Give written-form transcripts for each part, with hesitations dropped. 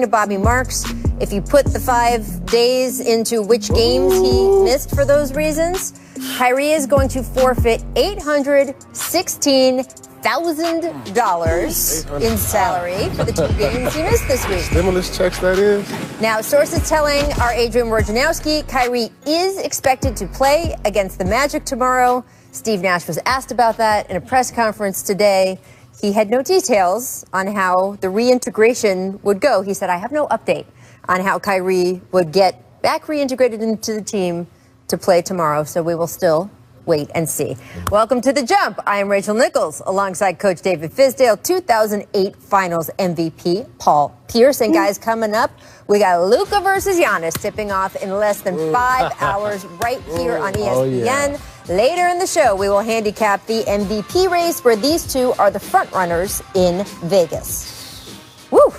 To Bobby Marks, if you put the 5 days into which games he missed for those reasons, Kyrie is going to forfeit $816,000 in salary for the 2 games he missed this week. Stimulus checks, that is. Now, sources telling our Adrian Wojnarowski, Kyrie is expected to play against the Magic tomorrow. Steve Nash was asked about that in a press conference today. He had no details on how the reintegration would go. He said, I have no update on how Kyrie would get back reintegrated into the team to play tomorrow. So we will still wait and see. Welcome to The Jump. I am Rachel Nichols alongside Coach David Fizdale, 2008 Finals MVP Paul Pierce. And guys, coming up, we got Luka versus Giannis tipping off in less than 5 hours right here on ESPN. Oh, yeah. Later in the show, we will handicap the MVP race where these two are the front runners in Vegas. Woo!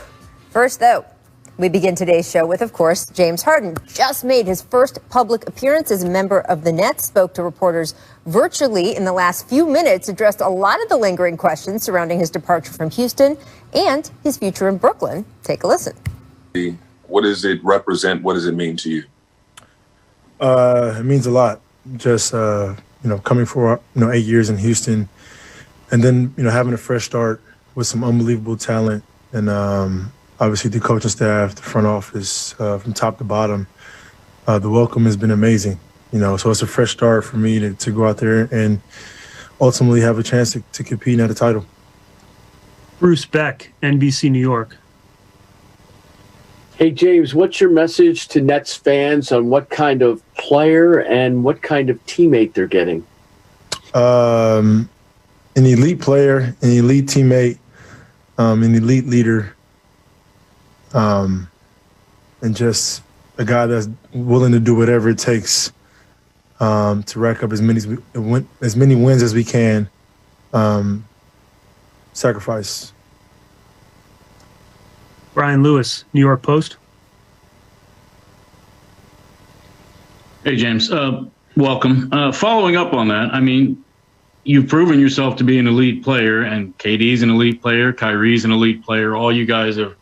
First, though, we begin today's show with, of course, James Harden. Just made his first public appearance as a member of the Nets, spoke to reporters virtually in the last few minutes, addressed a lot of the lingering questions surrounding his departure from Houston and his future in Brooklyn. Take a listen. What does it represent? What does it mean to you? It means a lot. Just, coming for, 8 years in Houston and then, having a fresh start with some unbelievable talent and obviously the coaching staff, the front office, from top to bottom. The welcome has been amazing, so it's a fresh start for me to go out there and ultimately have a chance to compete at a title. Bruce Beck, NBC New York. Hey, James, what's your message to Nets fans on what kind of player and what kind of teammate they're getting? An elite player, an elite teammate, an elite leader, and just a guy that's willing to do whatever it takes to rack up as many wins as we can, sacrifice. Brian Lewis, New York Post. Hey, James. Welcome. Following up on that, you've proven yourself to be an elite player, and KD's an elite player, Kyrie's an elite player. All you guys have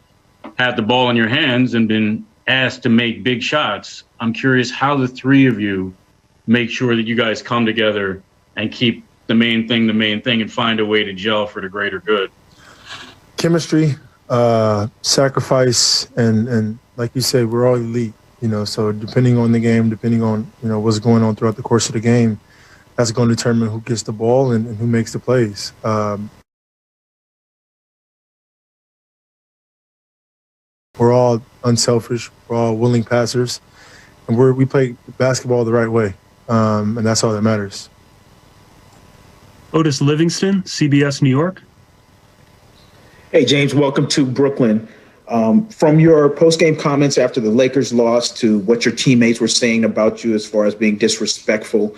had the ball in your hands and been asked to make big shots. I'm curious how the three of you make sure that you guys come together and keep the main thing, and find a way to gel for the greater good. Chemistry. Sacrifice and like you said, we're all elite, so depending on the game, depending on, what's going on throughout the course of the game, that's going to determine who gets the ball and who makes the plays. We're all unselfish, we're all willing passers, and we play basketball the right way, and that's all that matters. Otis Livingston, CBS New York. Hey, James, welcome to Brooklyn. From your post-game comments after the Lakers lost to what your teammates were saying about you as far as being disrespectful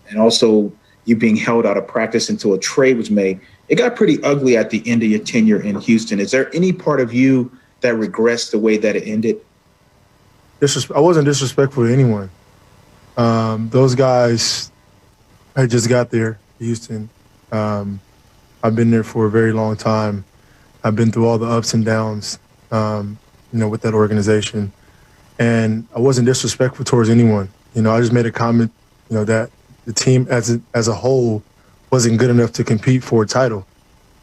and also you being held out of practice until a trade was made, it got pretty ugly at the end of your tenure in Houston. Is there any part of you that regrets the way that it ended? I wasn't disrespectful to anyone. Those guys, I just got there, Houston. I've been there for a very long time. I've been through all the ups and downs, with that organization. And I wasn't disrespectful towards anyone. I just made a comment, that the team as a whole wasn't good enough to compete for a title.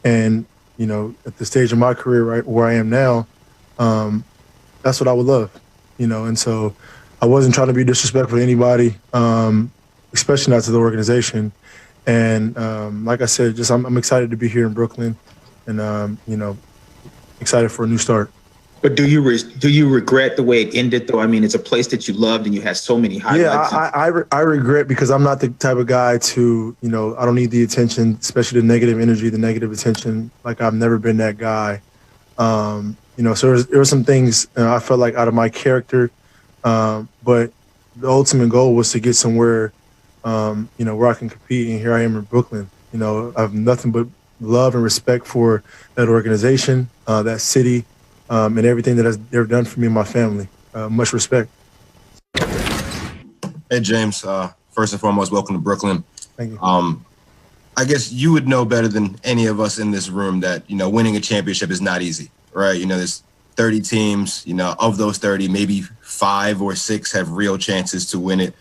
And, at the stage of my career, right where I am now, that's what I would love, And so I wasn't trying to be disrespectful to anybody, especially not to the organization. And like I said, I'm excited to be here in Brooklyn. And, excited for a new start. But do you regret the way it ended, though? It's a place that you loved and you had so many highlights. Yeah, I regret because I'm not the type of guy to, I don't need the attention, especially the negative energy, the negative attention. Like, I've never been that guy. So there were some things I felt like out of my character. But the ultimate goal was to get somewhere, where I can compete. And here I am in Brooklyn. I have nothing but love and respect for that organization, that city, and everything that they've done for me and my family. Much respect. Hey, James. First and foremost, welcome to Brooklyn. Thank you. I guess you would know better than any of us in this room that, winning a championship is not easy, right? There's 30 teams. Of those 30, maybe 5 or 6 have real chances to win it.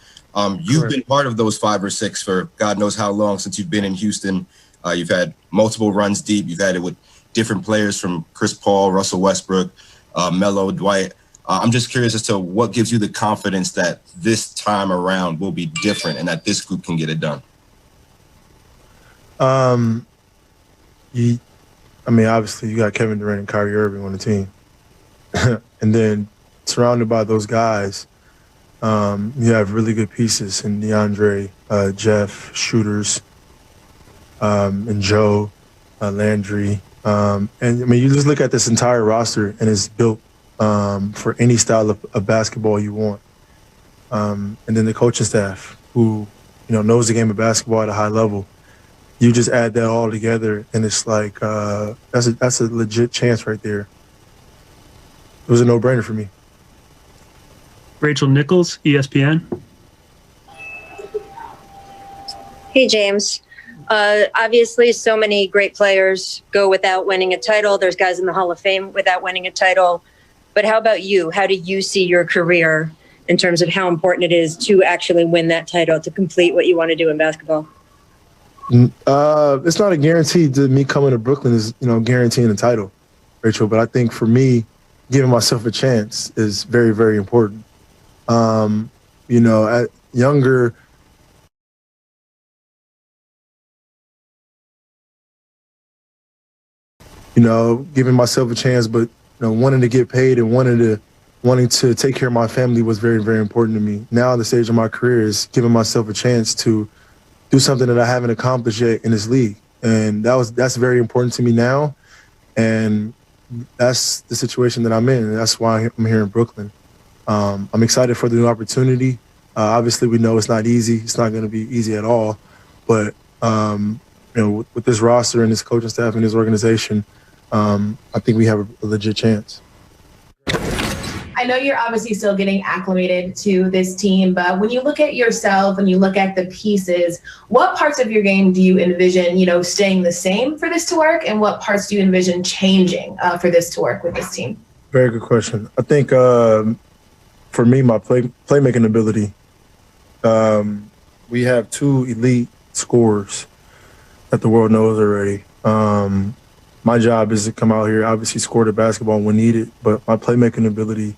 You've been part of those 5 or 6 for God knows how long since you've been in Houston. You've had multiple runs deep. You've had it with different players from Chris Paul, Russell Westbrook, Melo, Dwight. I'm just curious as to what gives you the confidence that this time around will be different and that this group can get it done. Obviously you got Kevin Durant and Kyrie Irving on the team. And then surrounded by those guys, you have really good pieces in DeAndre, Jeff, shooters, and Joe, Landry. You just look at this entire roster and it's built for any style of basketball you want. And then the coaching staff who, knows the game of basketball at a high level. You just add that all together and it's like, that's a legit chance right there. It was a no-brainer for me. Rachel Nichols, ESPN. Hey, James. Obviously, so many great players go without winning a title. There's guys in the Hall of Fame without winning a title. But how about you? How do you see your career in terms of how important it is to actually win that title, to complete what you want to do in basketball? It's not a guarantee to me coming to Brooklyn is, guaranteeing the title, Rachel. But I think for me, giving myself a chance is very, very important. At younger, giving myself a chance, but wanting to get paid and wanting to take care of my family was very, very important to me. Now, the stage of my career is giving myself a chance to do something that I haven't accomplished yet in this league, and that's very important to me now, and that's the situation that I'm in, and that's why I'm here in Brooklyn. I'm excited for the new opportunity. Obviously, we know it's not easy. It's not going to be easy at all, but with this roster and this coaching staff and this organization, I think we have a legit chance. I know you're obviously still getting acclimated to this team, but when you look at yourself and you look at the pieces, what parts of your game do you envision, staying the same for this to work, and what parts do you envision changing for this to work with this team? Very good question. I think for me, my playmaking ability, we have 2 elite scorers that the world knows already. My job is to come out here, obviously score the basketball when needed, but my playmaking ability,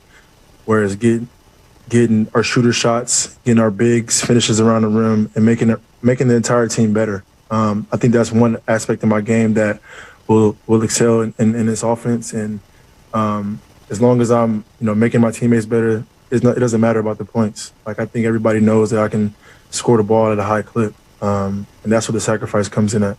whereas getting our shooter shots, getting our bigs, finishes around the rim, and making the entire team better. I think that's one aspect of my game that will excel in this offense. And as long as I'm making my teammates better, it doesn't matter about the points. Like, I think everybody knows that I can score the ball at a high clip, and that's where the sacrifice comes in at.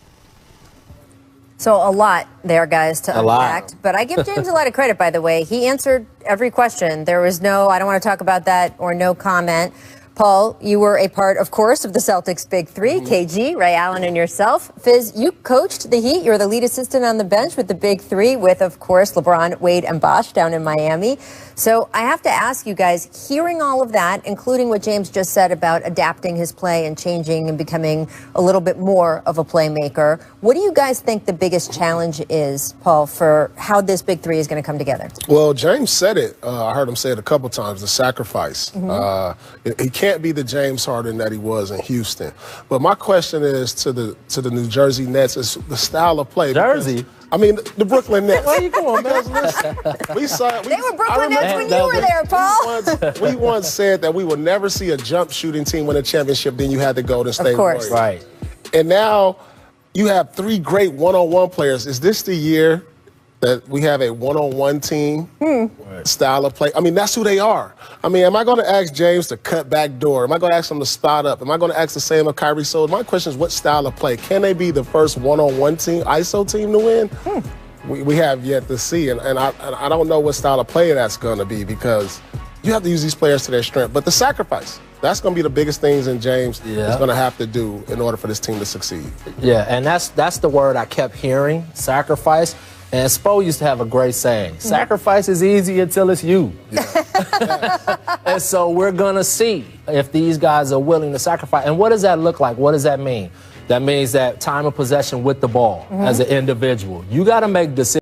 So a lot there, guys, to unpack. But I give James a lot of credit, by the way. He answered every question. There was no, I don't want to talk about that, or no comment. Paul, you were a part, of course, of the Celtics' Big Three, KG, Ray Allen, and yourself. Fizz, you coached the Heat. You were the lead assistant on the bench with the Big Three with, of course, LeBron, Wade, and Bosh down in Miami. So I have to ask you guys, hearing all of that, including what James just said about adapting his play and changing and becoming a little bit more of a playmaker, what do you guys think the biggest challenge is, Paul, for how this Big Three is going to come together? Well, James said it. I heard him say it a couple times, the sacrifice. He can't be the James Harden that he was in Houston. But my question is to the New Jersey Nets is the style of play. Jersey? The Brooklyn Nets. Where you going, man? They were Brooklyn Nets when you were there, Paul. We once said that we would never see a jump shooting team win a championship, then you had the Golden State Warriors. Right. And now you have 3 great one-on-one players. Is this the year that we have a one-on-one team style of play? That's who they are. Am I going to ask James to cut back door? Am I going to ask him to spot up? Am I going to ask the same of Kyrie? So my question is, what style of play? Can they be the first one-on-one team, ISO team to win? We have yet to see, and I don't know what style of play that's going to be, because you have to use these players to their strength. But the sacrifice, that's going to be the biggest things in James is going to have to do in order for this team to succeed. Yeah, and that's the word I kept hearing, sacrifice. And Spo used to have a great saying, sacrifice is easy until it's you. And so we're going to see if these guys are willing to sacrifice. And what does that look like? What does that mean? That means that time of possession with the ball as an individual. You got to make decisions.